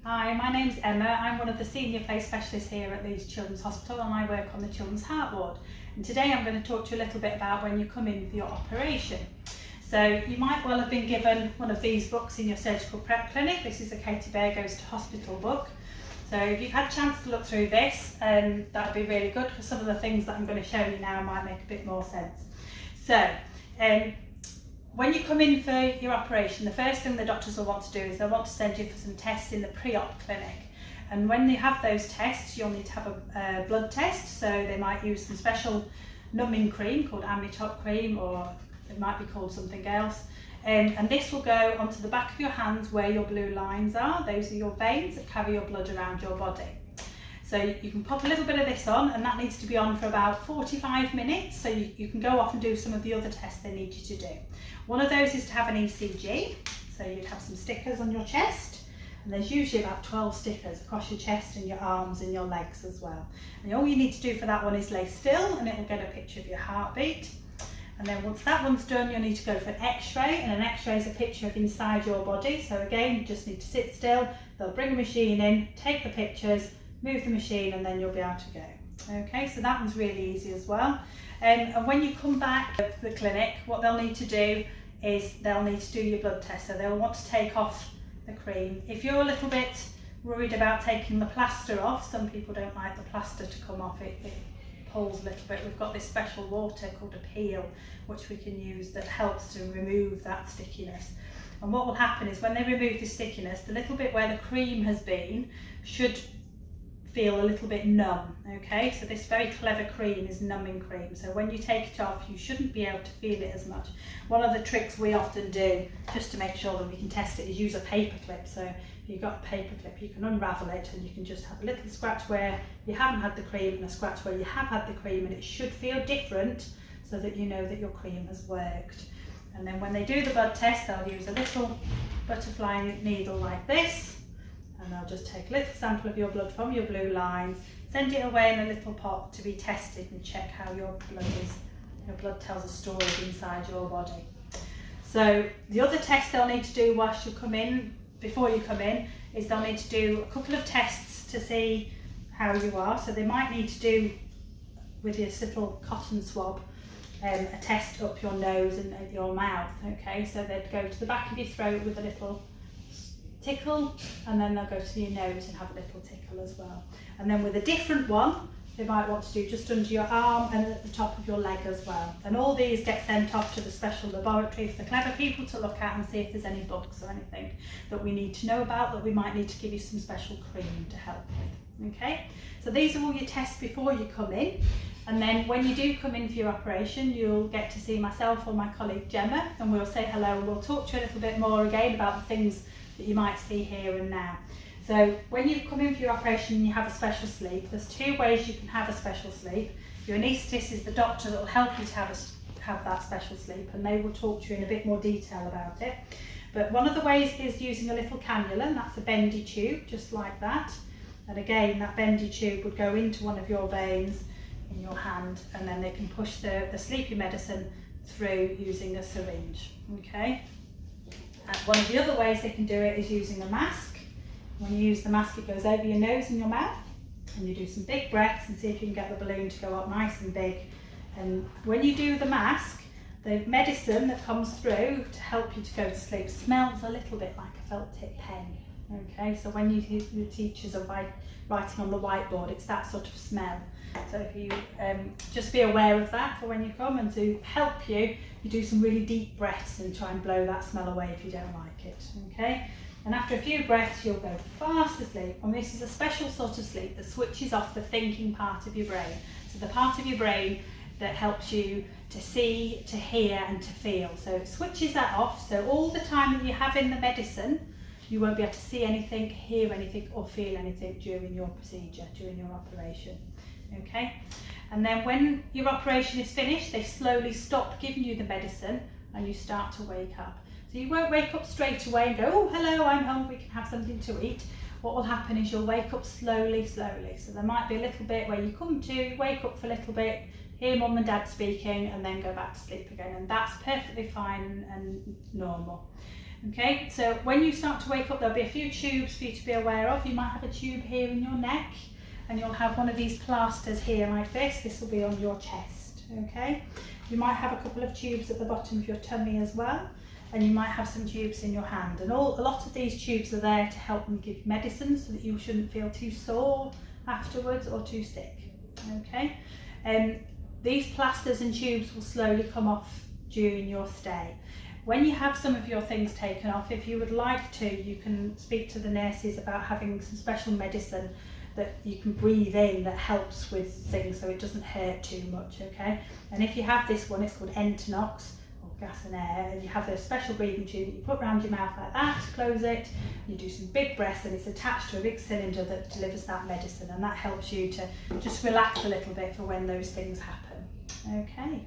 Hi, my name's Emma. I'm one of the senior play specialists here at Leeds Children's Hospital and I work on the Children's Heart Ward. And today I'm going to talk to you a little bit about when you come in for your operation. So you might well have been given one of these books in your surgical prep clinic. This is a Katie Bear Goes to Hospital book. So if you've had a chance to look through this, that would be really good because some of the things that I'm going to show you now might make a bit more sense. So when you come in for your operation, the first thing the doctors will want to do is they'll want to send you for some tests in the pre-op clinic. And when you have those tests, you'll need to have a blood test. So they might use some special numbing cream called Amytop cream, or it might be called something else. And this will go onto the back of your hands where your blue lines are. Those are your veins that carry your blood around your body. So you can pop a little bit of this on, and that needs to be on for about 45 minutes. So you can go off and do some of the other tests they need you to do. One of those is to have an ECG. So you'd have some stickers on your chest, and there's usually about 12 stickers across your chest and your arms and your legs as well. And all you need to do for that one is lay still, and it will get a picture of your heartbeat. And then once that one's done, you'll need to go for an x-ray, and an x-ray is a picture of inside your body. So again, you just need to sit still. They'll bring a machine in, take the pictures, move the machine, and then you'll be able to go. Okay, so that one's really easy as well. And when you come back to the clinic, what they'll need to do is they'll need to do your blood test. So they'll want to take off the cream. If you're a little bit worried about taking the plaster off, some people don't like the plaster to come off, it pulls a little bit. We've got this special water called a peel, which we can use that helps to remove that stickiness. And what will happen is when they remove the stickiness, the little bit where the cream has been should feel a little bit numb. Okay, so this very clever cream is numbing cream, so when you take it off you shouldn't be able to feel it as much. One of the tricks we often do just to make sure that we can test it is use a paper clip. So if you've got a paper clip, you can unravel it and you can just have a little scratch where you haven't had the cream and a scratch where you have had the cream, and it should feel different so that you know that your cream has worked. And then when they do the blood test, they'll use a little butterfly needle like this, and they'll just take a little sample of your blood from your blue lines, send it away in a little pot to be tested and check how your blood is. Your blood tells a story inside your body. So the other test they'll need to do whilst you come in, before you come in, is they'll need to do a couple of tests to see how you are. So they might need to do, with this little cotton swab, a test up your nose and your mouth. Okay, so they'd go to the back of your throat with a little tickle, and then they'll go to your nose and have a little tickle as well. And then with a different one, they might want to do just under your arm and at the top of your leg as well. And all these get sent off to the special laboratory for the clever people to look at and see if there's any bugs or anything that we need to know about that we might need to give you some special cream to help with. Okay, so these are all your tests before you come in. And then when you do come in for your operation, you'll get to see myself or my colleague Gemma, and we'll say hello and we'll talk to you a little bit more again about the things that you might see here and now. So when you come in for your operation and you have a special sleep, there's two ways you can have a special sleep. Your anaesthetist is the doctor that will help you to have that special sleep, and they will talk to you in a bit more detail about it. But one of the ways is using a little cannula, and that's a bendy tube, just like that. And again, that bendy tube would go into one of your veins in your hand, and then they can push the sleepy medicine through using a syringe. Okay. And one of the other ways they can do it is using a mask. When you use the mask, it goes over your nose and your mouth, and you do some big breaths and see if you can get the balloon to go up nice and big. And when you do the mask, the medicine that comes through to help you to go to sleep smells a little bit like a felt tip pen. Okay, so when your teachers are writing on the whiteboard, it's that sort of smell. So if you just be aware of that for when you come, and to help you, you do some really deep breaths and try and blow that smell away if you don't like it. Okay, and after a few breaths you'll go fast asleep, and this is a special sort of sleep that switches off the thinking part of your brain. So the part of your brain that helps you to see, to hear and to feel. So it switches that off, so all the time that you have in the medicine you won't be able to see anything, hear anything or feel anything during your procedure, during your operation. Okay, and then when your operation is finished, they slowly stop giving you the medicine and you start to wake up. So you won't wake up straight away and go, oh hello, I'm hungry, can have something to eat. What will happen is you'll wake up slowly. So there might be a little bit where you come to, wake up for a little bit, hear mum and dad speaking, and then go back to sleep again, and that's perfectly fine and normal. Okay, so when you start to wake up, there'll be a few tubes for you to be aware of. You might have a tube here in your neck, and you'll have one of these plasters here like this. This will be on your chest, okay? You might have a couple of tubes at the bottom of your tummy as well, and you might have some tubes in your hand. And a lot of these tubes are there to help them give medicine so that you shouldn't feel too sore afterwards or too sick, okay? These plasters and tubes will slowly come off during your stay. When you have some of your things taken off, if you would like to, you can speak to the nurses about having some special medicine that you can breathe in that helps with things so it doesn't hurt too much, okay? And if you have this one, it's called Entonox, or gas and air, and you have this special breathing tube that you put around your mouth like that, close it, you do some big breaths, and it's attached to a big cylinder that delivers that medicine, and that helps you to just relax a little bit for when those things happen, okay?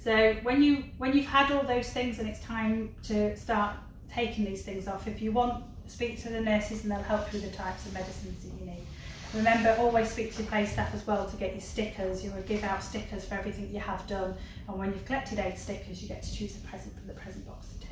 So when you've had all those things and it's time to start taking these things off, if you want, speak to the nurses and they'll help you with the types of medicines that you need. Remember, always speak to your place staff as well to get your stickers. You will give out stickers for everything you have done, and when you've collected 8 stickers, you get to choose a present for the present box to